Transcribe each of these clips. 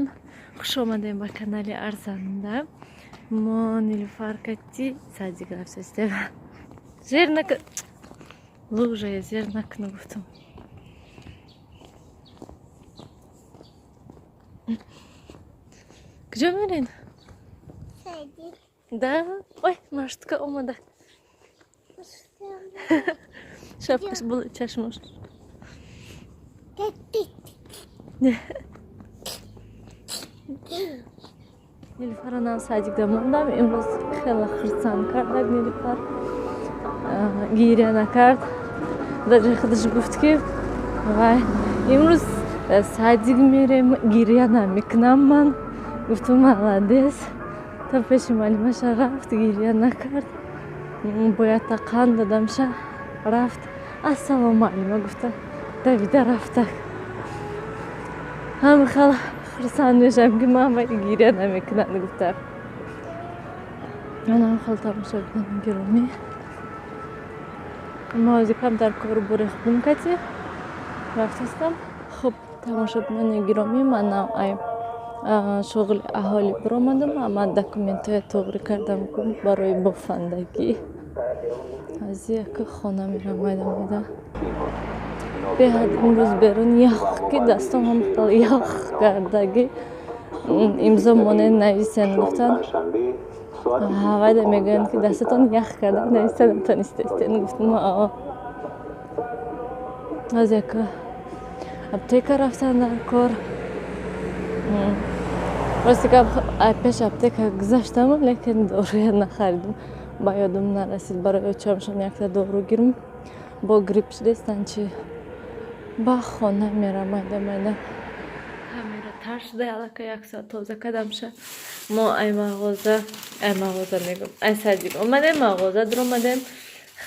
Assalomu. Xush omading ба канали Арзанда. Мо Нилуфар кати садик рафтастем. Зернак лужа я зернак нагуфтам. Куҷо мерин? Садик. Да? Ой, маштка омада. Шапкаш була чашмош. Нилуфарам садикда мондам. Имрӯз хеле хурсанд кардак Нилуфар. Гиря накард. Даже худаш гуфт ки вай имрӯз садик мерем, гиря намекунам ман. Гуфтам молодец. Та пеши Малимаша рафт, гиря накард. Бояд та қанд дадамша рафт. Ассалому Малима гуфта. Давида рафта. Ҳама хеле хурсанд мешавам ки ман вай гиря намекунам гуфта. Манам хеле тамошобинам гиромӣ. Мо ҳозир камтар кору бурехтум кати рафтастам. Хуб, тамошобинони гиромӣ, манам ай шуғли аҳолӣ биромадам. Ама документҳои тоғрӣ кардам барои бофандагӣ. Ҳозир яка хона мерам майда. Беҳад имрӯз берун ях ки дастам ҳам хеле ях кардагӣ. Имзо монед нависен гуфтан. Ҳавайда мегӯянд ки дастатон ях карда нависта натонистестен. Гуфтам ҳозир яка аптека рафтан дар кор. Рости гап пеш аптека гузаштам, лекин доруя нахаридам. Ба ёдам нарасид барои очамшон якта дору гирам. Бо грипп шудастан чи ба хона мерам майда. Камера тар шуда аллакай 1 соат тоза кардамша. Мо ай мағоза мегӯям. Ай садик омадем, мағоза дуромадем,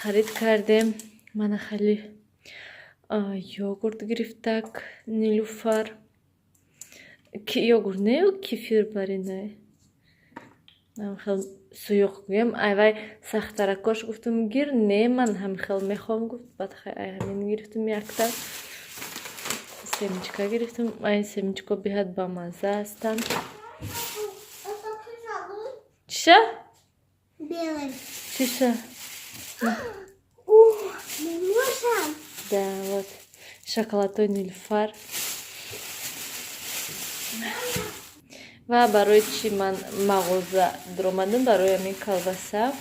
харид кардем. Мана хеле йогурт гирифтак Нилуфар. Йогурт не кефир баринай. Ман хеле суюқ гӯям. Ай вай сахтаракош гуфтам гир. Не, ман ҳам хеле мехоҳам гуфт. Баъд ай ҳамин гирифтам якта. Семечка гирифтам. Ай семечко беҳад бамаза ҳастанд. Чиша? Белый. Чиша? Мимошам. Да, вот. Шоколадҳои Нилуфар. Ва барои чӣ ман мағоза дуромадам? Барои ҳамин колбаса.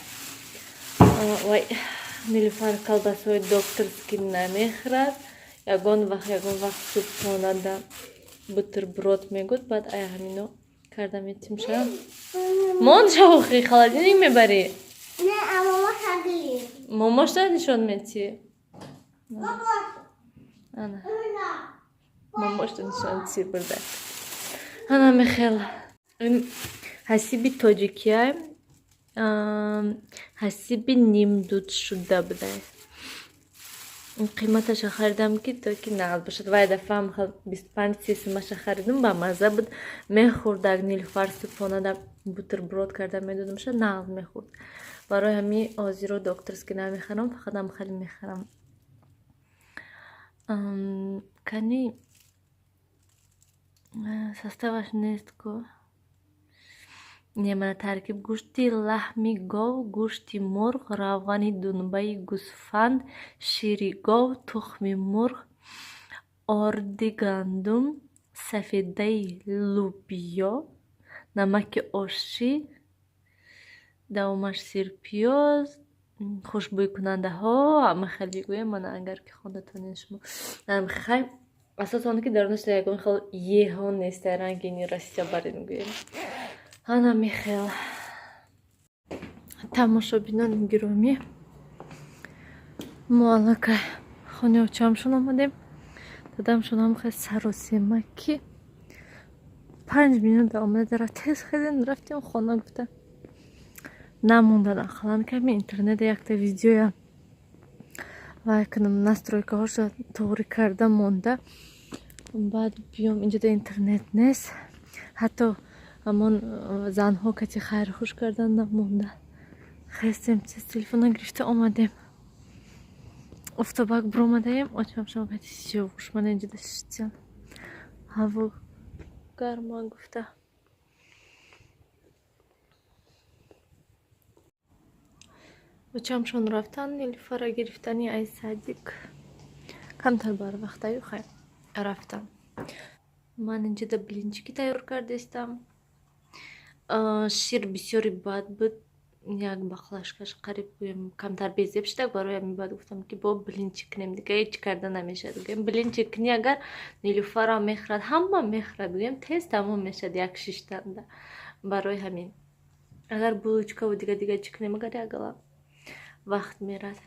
Вай Нилуфар колбасаҳои докторскӣ намехӯрад. Ягон вақт субҳонада бутерброд мегӯд. Баъд ай ҳамино карда метимша. Мон шавохи холодильник мебарӣ? Не, а мама хагли. Момошта нишон метӣ? Баба. Ана. Момошта нишон чи бурда. Ана мехел. Ҳасиби тоҷикия. Ҳасиби нимдуд шуда будай. Қиматаша харидам ки то ки нағд бошад. Вай дафъам 25-30 сомаша харидам. Ба маза буд. Мехӯрдак Нилуфар субҳонада бутерброд карда медодамша. Нағд мехӯрд. Барои ҳамин ҳозиро докторскӣ намехарам. Фақат ҳам хеле мехарам. Кани составаш нест ко? Не, мана таркиб гӯшти лаҳми гов, гӯшти мурғ, равғани дунбаи гӯсфанд, шири гов, тухми мурғ, орди гандум, сафедаи лӯбиё, намаки ошӣ, давомаш сирпиёз, хушбӯйкунандаҳо. Ҳама хеле гӯям. Мана агар ки хонатонед шумо намехай. Асос он ки дар нӯшта ягон хел еҳо нест. Рангини Россия барин гӯям. Ана мехел. Тамошобинони гиромӣ, мо аллакай хонаи очамшон омадем. Дадамшонам хеле саросема ки 5 минута омада ра тез хедем рафтем хона гуфта. Намондан ақалан ками интернета якта видеоя вай кунам настройкаҳоша тоғрӣ карда монда. Баъд биём инҷода интернет нест. Ҳатто ҳамон занҳо кати хайрхуш кардан намонда. Хестем тез телефона гирифта омадем. Офтобак биромадаем. Очамшон кати сиёвуш. Мана инҷода шитям. Ҳаво гарма гуфта. бачаамшон рафтан нилуфара гирифтани ай садик камтар барвақтаю хай рафтам. ман инҷода блинчики тайёр кардастам. шир бисёри бад буд. як бақлашкаш қариб гӯям камтар безеб шуда бароям мебад. гуфтам ки бо блинчик кунем дига ҳеҷ карда намешад. гӯям блинчик кунӣ агар нилуфара мехӯрад ҳама мехӯрад. гӯям тез тамом мешад як шиштанда. барои ҳамин агар булочкаву дига чӣ кунем агар ягала вақт мерад.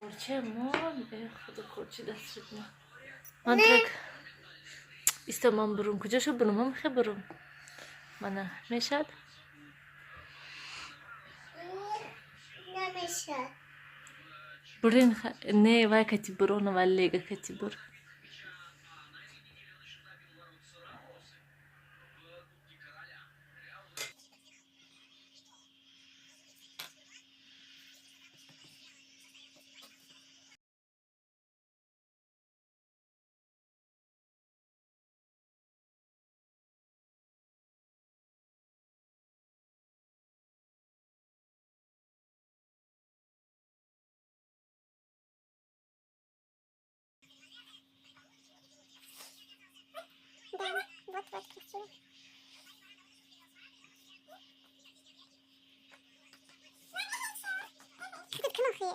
Корчемон худо корчи даст шуд. ман трек исто ман бурум куҷошо бурум ман мехе бурум мана мешад نمیشه бурин не вай кати бурона ва лега кати бур. Да, вот красиво. Тут кнохи.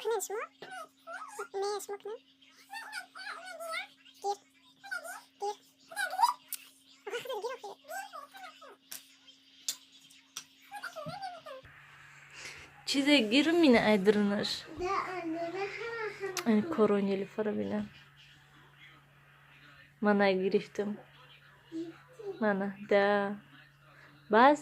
Кнеш мо? Меш мо кнем? Гир. Гир. Ага, тут гирохи. чизе гиру мина айдырнаш Да, анне ани коронели фара бина мана гирифтам мана да бас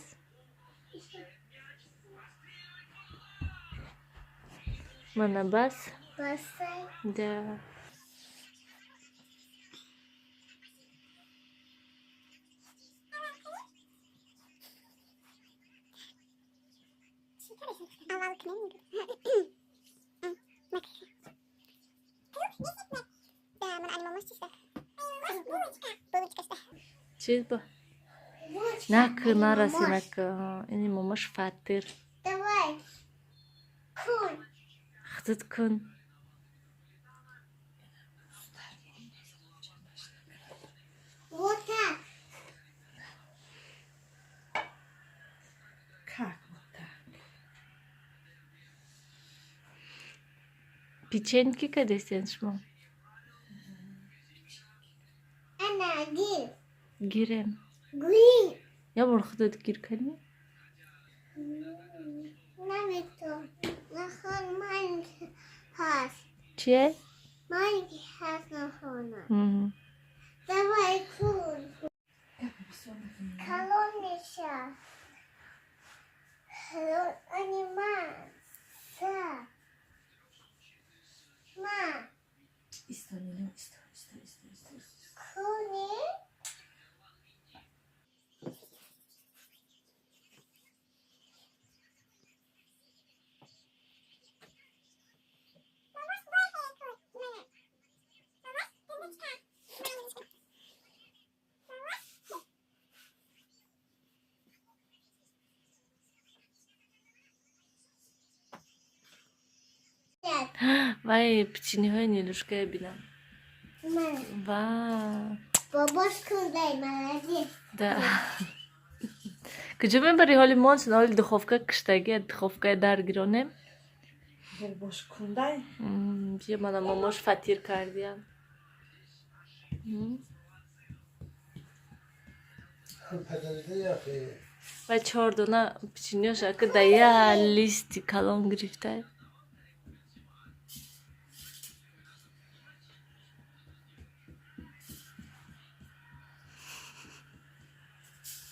мана бас Басай. да Авал кнем. Да, ман ани мамаш чиста. Булочка ста. чиз ба нак нараси нак ини мамаш фатир Давай. Кун. худуд кун Вот так. Как вот так? печеньки кадесен шумо Анна, гир. гирем Гри. я бор худуд гир кани Намето. Нахон маленький хас. чие Маленький хас нахона. Давай кун. Колонница. Анимация. Ма. История. Куни. вай печениҳои нилушкая бинам Мама. ва Бабушка, дай, молодец. да куҷо мебари ҳоли монсин ҳоли духовка киштаги духовкаи даргиронем Бош кундай. бия мана мамош фатир кардиям ва 4 дона печениҳоша ки да я листи калон гирифта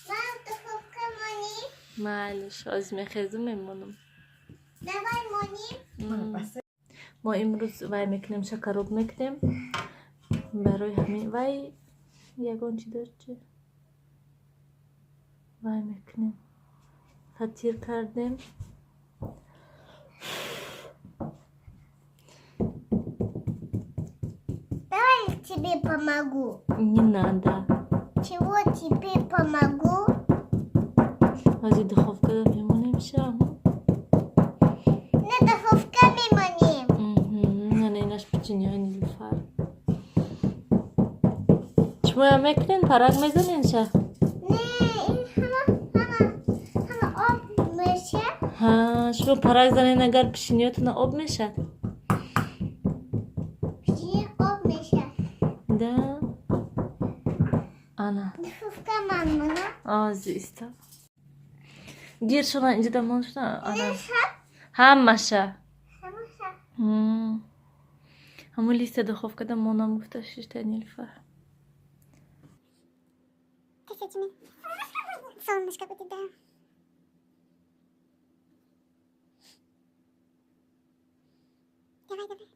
Мам, духовка мони. майлиш ҳозир мехезу мемонам Давай мони. мо имрӯз вай мекунем шакароб мекунем барои ҳамин вай ягон чи дорчи вай мекунем фатир кардем Давай тебе помогу. не надо Чего тебе помогу? از این دخوفکه میمونیم شم. На духовка мимоним. نه اینش بچینی های نیلوفر. شما هم میکنین پرک میزنین شه؟ نه این همه آب میشه. ها شما پرک زنین اگر پیشینیاتون آب میشه؟ پیشینی آب میشه. ده آنا Dufka mamına. آزیستا گیر شما اینجا دمان شده آنا Neyse. همشه Hamasa. همون لیست دخوفکه دمانم گفته شیشته نیلوفر. Teşekkür Солнышко будет, да. Давай.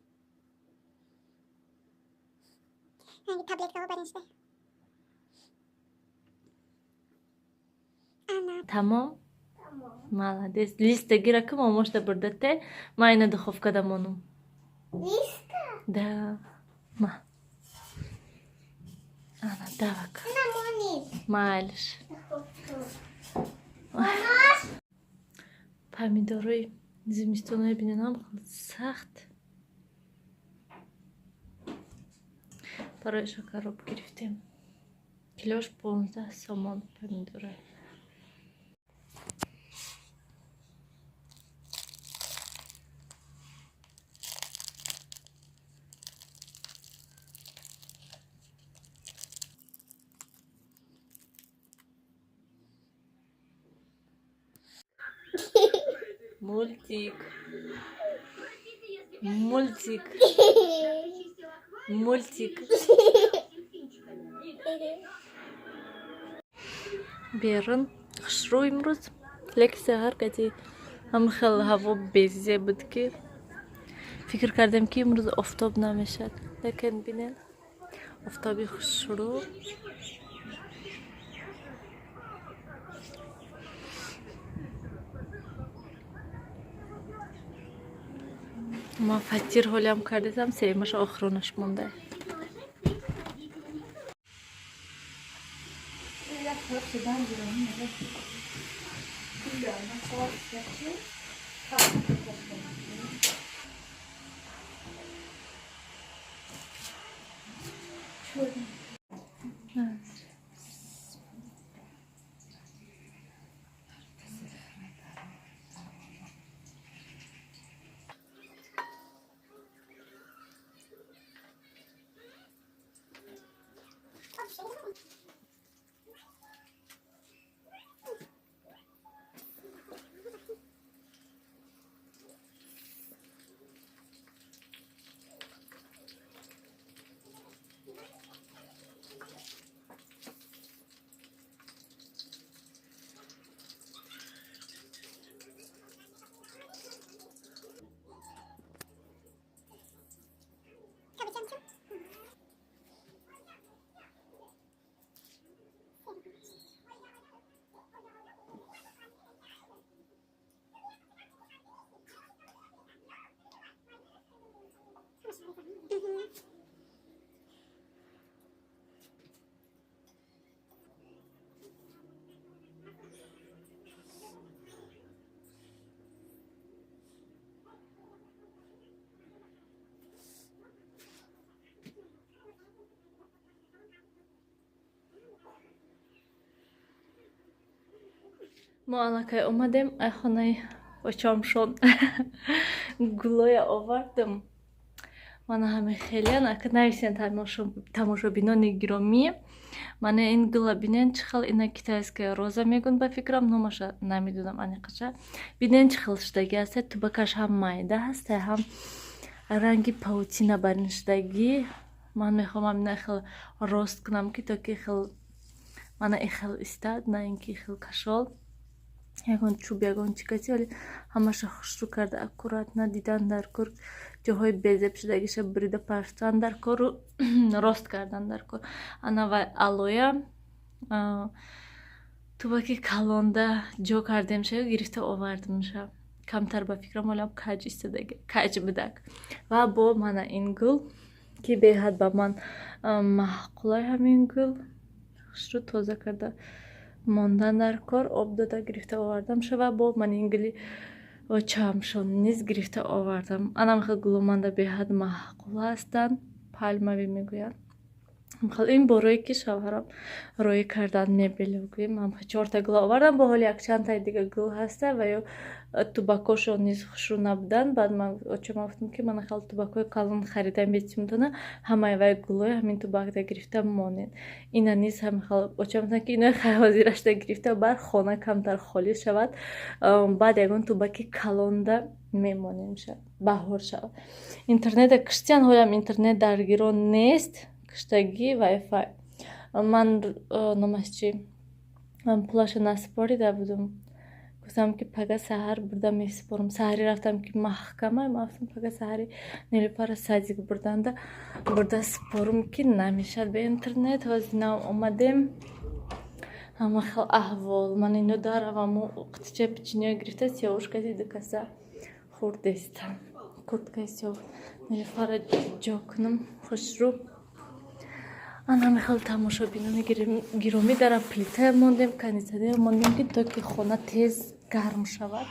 Hangi tabletка o ben işte. Ana. تمام؟ молодец لیست گیره که ما مشته بردته ما اینه دخوفکه دمانم Lista. ده ما آنا دوک Na monit. مالش Mamas. помидоры زمستونای بیننام خیلی سخت برای شکروب گرفتیم کیلوش 15 سومون помидоры. Мультик. بیرون خشرو امروز لکی سهر کتی هم خیلی هوا بیزه بود که فکر کردم که امروز آفتاب نمیشد لیکن بینن آفتابی خشرو ما فطیر حالیم کردیم سیمش آخرونش مونده ما علاقه اومدیم ای خونه بچامشون گلوی آوردم من همه خیلی نکرد نویسین تماشابینان گرامی من این گلا بینن چخل اینا کتایسکه روزا میگن با فکرم نماشه نمیدونم انقدر بینن چخل شدگی هست تو بکش هم مایده هست هم رنگی پاوتینا برنشدگی من میخوام هم نخل روست کنم که تا که خل من ای خل استاد نه اینکه خل کشال یکان چوب یکان چیکاتی ولی همش خشرو کرده اکورات ندیدن در کار جاهای بیزب شدگیش بریده پرستان در کار رو راست کردن در کار انا و آلویا تو باکی کلانده جو کردیم شه گرفته آوردم شه کمتر با فکرم ولیم کج استدگی کج بدک و با من این گل که به حد با من معقوله همین گل хушру тоза карда мондан дар кор об дода гирифта овардам шава бо манингили чамшон низ гирифта овардам. Анамихел гулуманда беҳад маъқул ҳастанд, пальмавӣ мегӯянд. این بارایی که شوهرم روی کردن مبل گویم من 4 تا گل آوردم با حالی یک چند تا دیگه گل هسته و یا توباکوشو نیز خوشرو نبودن. بعد من چه گفتم که من خیلی توباکوی کلان خریدم بیچم دونه همه وای گلوی همین توباک دا گرفتم مونید اینا نیز هم خیلی بچم که اینا خیلی زیرش دا گرفته بر خانه کمتر خالی شود. بعد یگان توباکی کلان دا میمونیم شد بهار شود. اینترنت کشتیان هایم اینترنت درگیرون نیست киштагӣ вайфай. Ман номаш чӣ? Ман пулашо насипорида будам. Гуфтам ки пага саҳар бурда месипорам. Саҳари рафтам ки маҳкама, мафтам пага саҳари Нилуфара садик бурданда бурда сипорам ки намешад бе интернет. Ҳозина омадем. Ҳама хел аҳвол. Ман ино даравам қитича печенье гирифта сиёвушкаси дукаса хурдестам. Курткаи сиёв Нилуфара ҷо кунам хушрӯ. Анам хел тамошобинони гиромӣ дар плита мондем, кондитсионер мондем ки то ки хона тез гарм шавад.